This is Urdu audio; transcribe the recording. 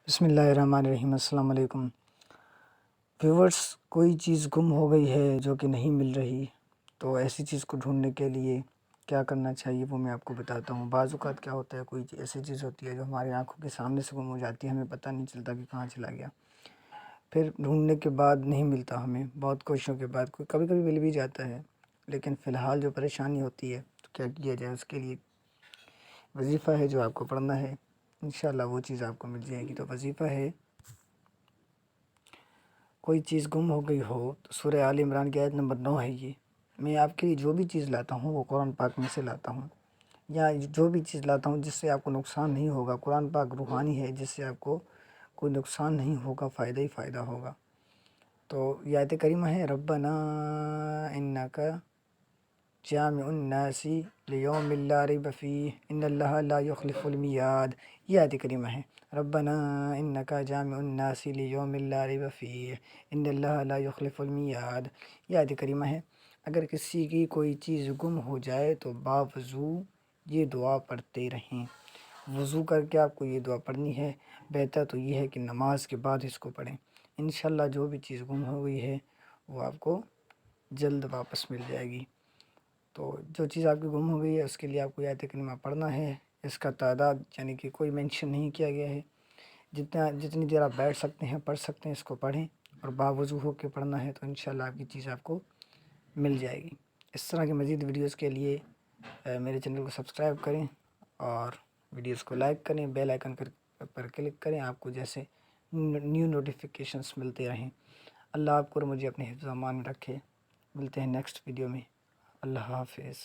بسم اللہ الرحمن الرحیم۔ السلام علیکم ویورز، کوئی چیز گم ہو گئی ہے جو کہ نہیں مل رہی، تو ایسی چیز کو ڈھونڈنے کے لیے کیا کرنا چاہیے وہ میں آپ کو بتاتا ہوں۔ بعض اوقات کیا ہوتا ہے، کوئی ایسی چیز ہوتی ہے جو ہماری آنکھوں کے سامنے سے گم ہو جاتی ہے، ہمیں پتہ نہیں چلتا کہ کہاں چلا گیا، پھر ڈھونڈنے کے بعد نہیں ملتا ہمیں، بہت کوششوں کے بعد کبھی کبھی مل بھی جاتا ہے، لیکن فی الحال جو پریشانی ہوتی ہے تو کیا کیا جائے، اس کے لیے وظیفہ ہے جو آپ کو پڑھنا ہے، انشاءاللہ وہ چیز آپ کو مل جائے گی۔ تو وظیفہ ہے، کوئی چیز گم ہو گئی ہو تو سورہ آل عمران کی آیت نمبر 9 ہے یہ۔ میں آپ کے لیے جو بھی چیز لاتا ہوں وہ قرآن پاک میں سے لاتا ہوں، یا جو بھی چیز لاتا ہوں جس سے آپ کو نقصان نہیں ہوگا۔ قرآن پاک روحانی ہے، جس سے آپ کو کوئی نقصان نہیں ہوگا، فائدہ ہی فائدہ ہوگا۔ تو یہ آیت کریمہ ہے، ربنا انکا جامع الناس لیوم لا ریب فیہ ان اللہ لا یخلف المیعاد۔ یہ آیت کریمہ ہے، ربنا انکا جامع الناس لیوم لا ریب فیہ ان اللہ لا یخلف المیعاد۔ یہ آیت کریمہ ہے، اگر کسی کی کوئی چیز گم ہو جائے تو باوضو یہ دعا پڑھتے رہیں۔ وضو کر کے آپ کو یہ دعا پڑھنی ہے، بہتر تو یہ ہے کہ نماز کے بعد اس کو پڑھیں۔ انشاءاللہ جو بھی چیز گم ہو گئی ہے وہ آپ کو جلد واپس مل جائے گی۔ تو جو چیز آپ کی گم ہو گئی ہے اس کے لیے آپ کو آیت کریمہ پڑھنا ہے۔ اس کا تعداد یعنی کہ کوئی مینشن نہیں کیا گیا ہے، جتنی دیر آپ بیٹھ سکتے ہیں پڑھ سکتے ہیں، اس کو پڑھیں، اور باوضو ہو کے پڑھنا ہے، تو انشاءاللہ آپ کی چیز آپ کو مل جائے گی۔ اس طرح کی مزید ویڈیوز کے لیے میرے چینل کو سبسکرائب کریں اور ویڈیوز کو لائک کریں، بیل آئیکن پر کلک کریں، آپ کو جیسے نیو نوٹیفیکیشنز ملتے رہیں۔ اللہ آپ کو اور مجھے اپنے حفظ و امان میں رکھے۔ ملتے ہیں نیکسٹ ویڈیو میں۔ اللہ حافظ۔